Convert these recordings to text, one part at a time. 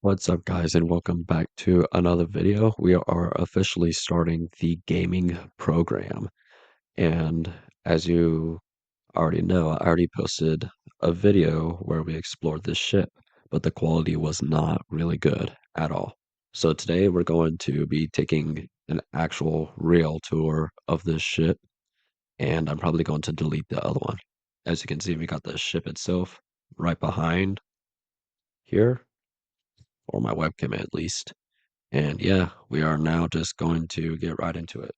What's up, guys, and welcome back to another video. We are officially starting the gaming program. And as you already know, I already posted a video where we explored this ship, but the quality was not really good at all. So today we're going to be taking an actual real tour of this ship, and I'm probably going to delete the other one. As you can see, we got the ship itself right behind here, or my webcam at least. And yeah, we are now just going to get right into it.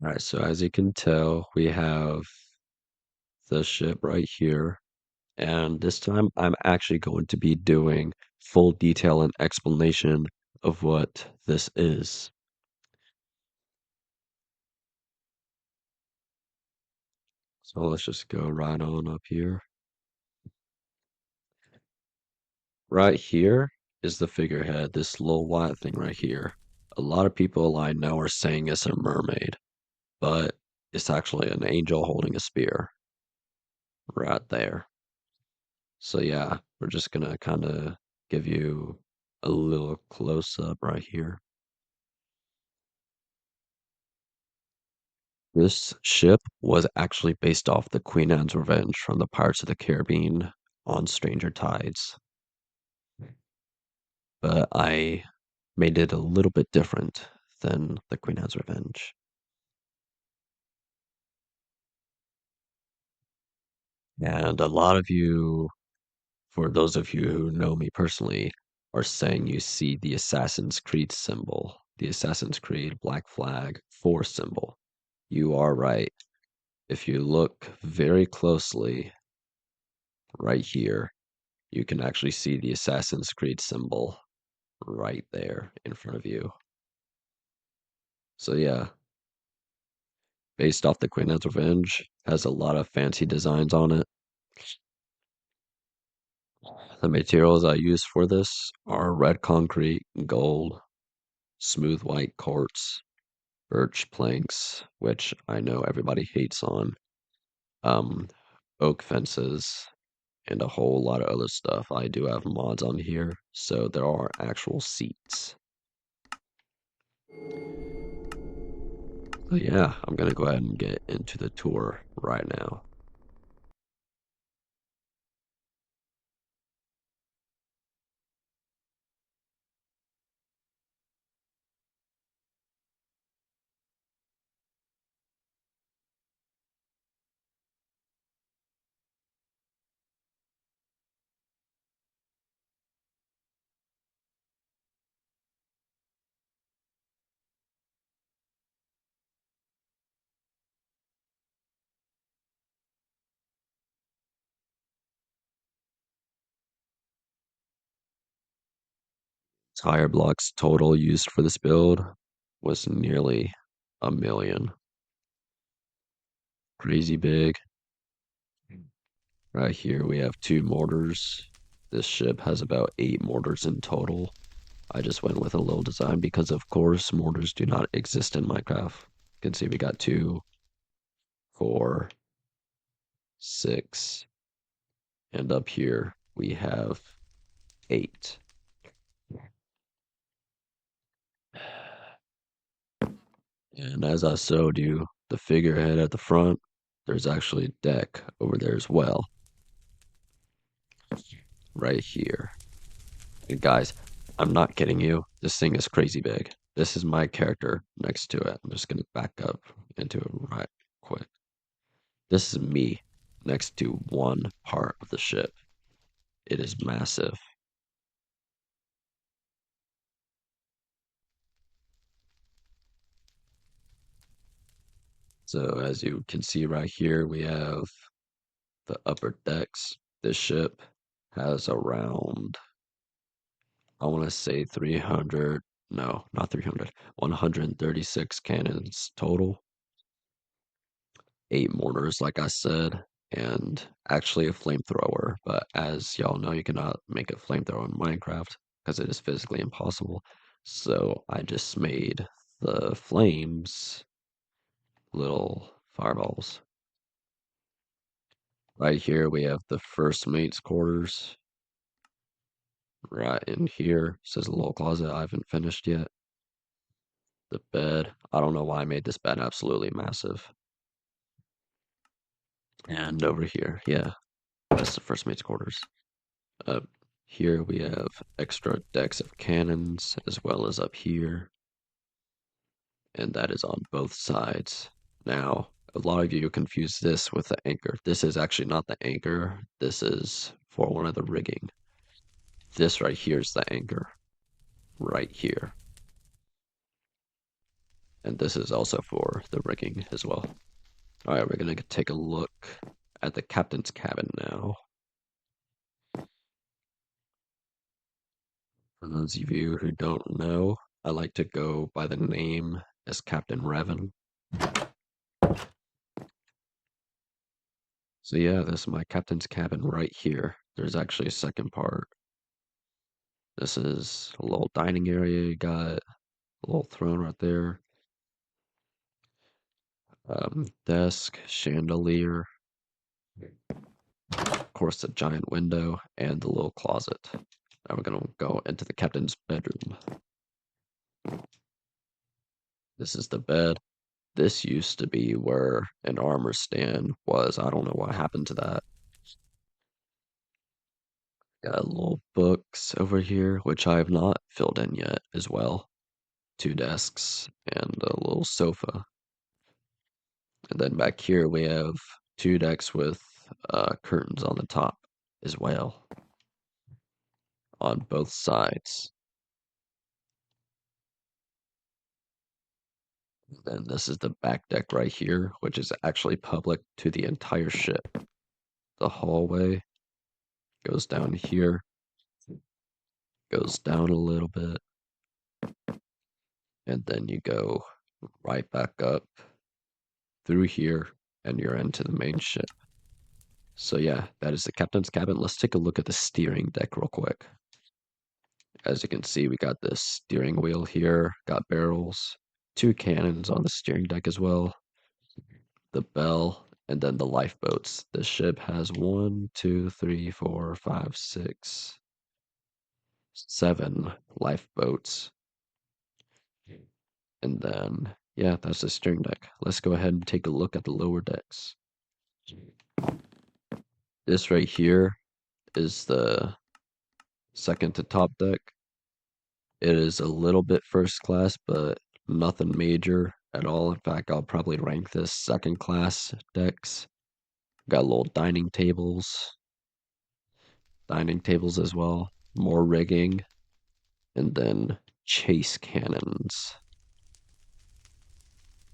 All right, so as you can tell, we have the ship right here. And this time I'm actually going to be doing full detail and explanation of what this is. So let's just go right on up here. Right here is the figurehead, this little white thing right here. A lot of people I know are saying it's a mermaid, but it's actually an angel holding a spear right there. So yeah, we're just gonna kind of give you a little close up right here. This ship was actually based off the Queen Anne's Revenge from the Pirates of the Caribbean on Stranger Tides, but I made it a little bit different than the Queen Anne's Revenge. And a lot of you, for those of you who know me personally, are saying you see the Assassin's Creed symbol, the Assassin's Creed Black Flag 4 symbol. You are right. If you look very closely right here, you can actually see the Assassin's Creed symbol right there in front of you. So yeah, based off the Queen Anne's Revenge, has a lot of fancy designs on it. The materials I use for this are red concrete, gold, smooth white quartz, birch planks, which I know everybody hates on, um, oak fences, and a whole lot of other stuff. I do have mods on here, so there are actual seats. So yeah, I'm gonna go ahead and get into the tour right now. Tire blocks total used for this build was nearly 1,000,000. Crazy big. Right here we have 2 mortars. This ship has about 8 mortars in total. I just went with a little design because, of course, mortars do not exist in Minecraft. You can see we got 2, 4, 6, and up here we have 8. And as I showed you, the figurehead at the front, there's actually a deck over there as well, right here. And guys, I'm not kidding you. This thing is crazy big. This is my character next to it. I'm just gonna back up into it right quick. This is me next to one part of the ship. It is massive. So as you can see right here, we have the upper decks. This ship has around, I want to say 300, no, not 300, 136 cannons total, 8 mortars, like I said, and actually a flamethrower. But as y'all know, you cannot make a flamethrower in Minecraft because it is physically impossible. So I just made the flames, little fireballs. Right here we have the first mate's quarters. Right in here says a little closet I haven't finished yet. The bed. I don't know why I made this bed absolutely massive. And over here, yeah, that's the first mate's quarters. Up here we have extra decks of cannons as well as up here. And that is on both sides. Now, a lot of you confuse this with the anchor. This is actually not the anchor. This is for one of the rigging. This right here is the anchor. Right here. And this is also for the rigging as well. Alright, we're gonna take a look at the captain's cabin now. For those of you who don't know, I like to go by the name as Captain Revan. So yeah, this is my captain's cabin right here. There's actually a second part. This is a little dining area. You got a little throne right there. Desk, chandelier, of course, the giant window, and the little closet. Now we're gonna go into the captain's bedroom. This is the bed. This used to be where an armor stand was. I don't know what happened to that. Got little books over here, which I have not filled in yet as well. Two desks and a little sofa. And then back here we have two decks with curtains on the top as well on both sides. Then this is the back deck right here, which is actually public to the entire ship. The hallway goes down here, goes down a little bit, and then you go right back up through here, and you're into the main ship. So yeah, that is the captain's cabin. Let's take a look at the steering deck real quick. As you can see, we got this steering wheel here, got barrels, two cannons on the steering deck as well, the bell, and then the lifeboats. The ship has 1, 2, 3, 4, 5, 6, 7 lifeboats. And then, yeah, that's the steering deck. Let's go ahead and take a look at the lower decks. This right here is the second to top deck. It is a little bit first class, but nothing major at all. In fact, I'll probably rank this second class decks. Got little dining tables as well, more rigging, and then chase cannons.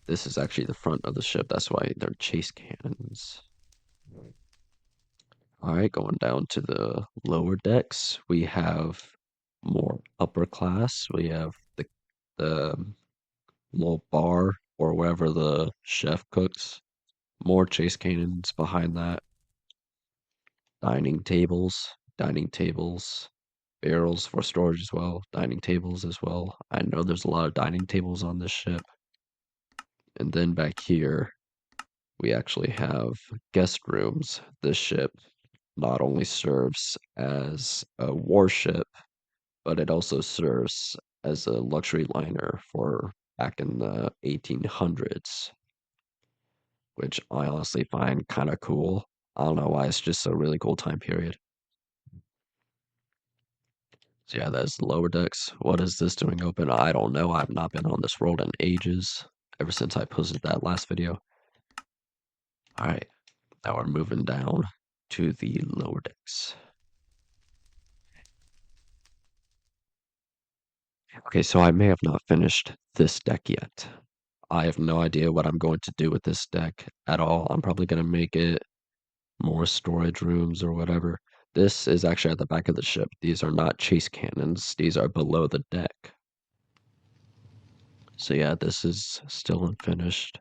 This is actually the front of the ship, that's why they're chase cannons. Alright, going down to the lower decks, we have more upper class. We have the little bar or wherever the chef cooks. More chase cannons behind that. Dining tables, barrels for storage as well, dining tables as well. I know there's a lot of dining tables on this ship. And then back here, we actually have guest rooms. This ship not only serves as a warship, but it also serves as a luxury liner for back in the 1800s, which I honestly find kind of cool. I don't know why, it's just a really cool time period. So yeah, that's the lower decks. What is this doing open? I don't know. I've not been on this world in ages, ever since I posted that last video. Alright, now we're moving down to the lower decks. Okay, so I may have not finished this deck yet. I have no idea what I'm going to do with this deck at all. I'm probably going to make it more storage rooms or whatever. This is actually at the back of the ship. These are not chase cannons. These are below the deck. So yeah, this is still unfinished.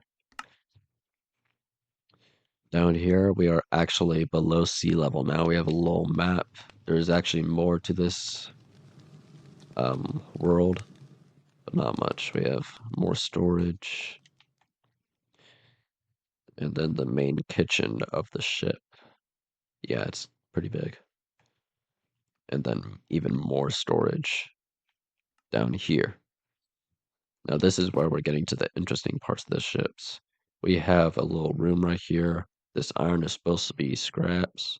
Down here, we are actually below sea level now. We have a little map. There's actually more to this world. but not much. We have more storage, and then the main kitchen of the ship. Yeah, it's pretty big. And then even more storage down here. Now this is where we're getting to the interesting parts of the ships. We have a little room right here. This iron is supposed to be scraps,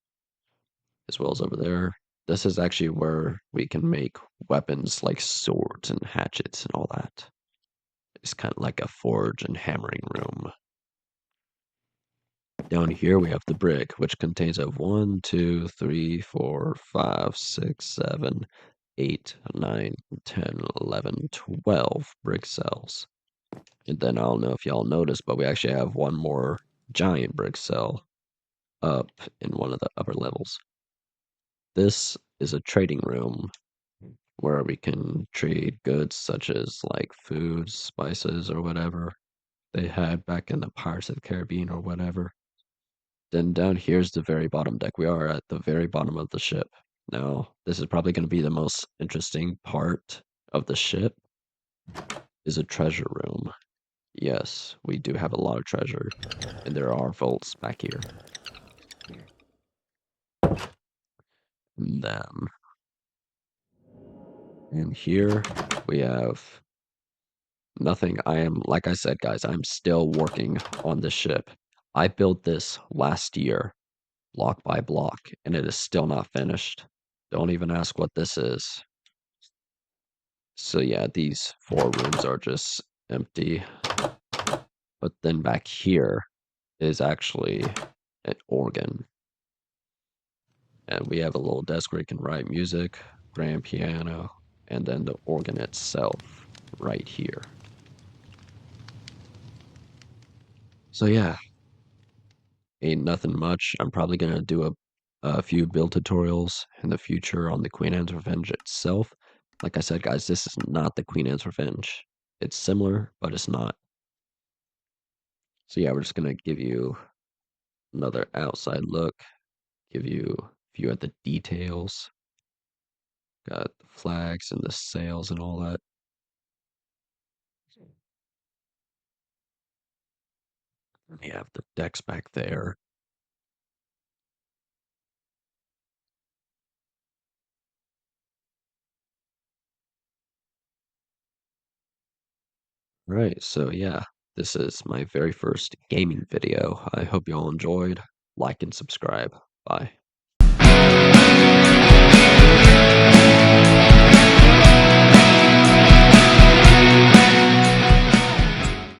as well as over there. This is actually where we can make weapons like swords and hatchets and all that. It's kind of like a forge and hammering room. Down here we have the brig, which contains of 1, 2, 3, 4, 5, 6, 7, 8, 9, 10, 11, 12 brick cells. And then I don't know if y'all noticed, but we actually have one more giant brick cell up in one of the upper levels. This is a trading room where we can trade goods such as like food, spices, or whatever they had back in the Pirates of the Caribbean or whatever. Then down here's the very bottom deck. We are at the very bottom of the ship. Now, this is probably going to be the most interesting part of the ship is a treasure room. Yes, we do have a lot of treasure, and there are vaults back here. And then, in here, we have nothing. Like I said, guys, I'm still working on this ship. I built this last year, block by block, and it is still not finished. Don't even ask what this is. So yeah, these 4 rooms are just empty. But then back here is actually an organ. And we have a little desk where you can write music, grand piano, and then the organ itself right here. So yeah, ain't nothing much. I'm probably gonna do a few build tutorials in the future on the Queen Anne's Revenge itself. Like I said, guys, this is not the Queen Anne's Revenge. It's similar, but it's not. So yeah, we're just gonna give you another outside look, give you a view at the details. Got the flags and the sails and all that. You have the decks back there. Right, so yeah, this is my very first gaming video. I hope you all enjoyed. Like and subscribe. Bye.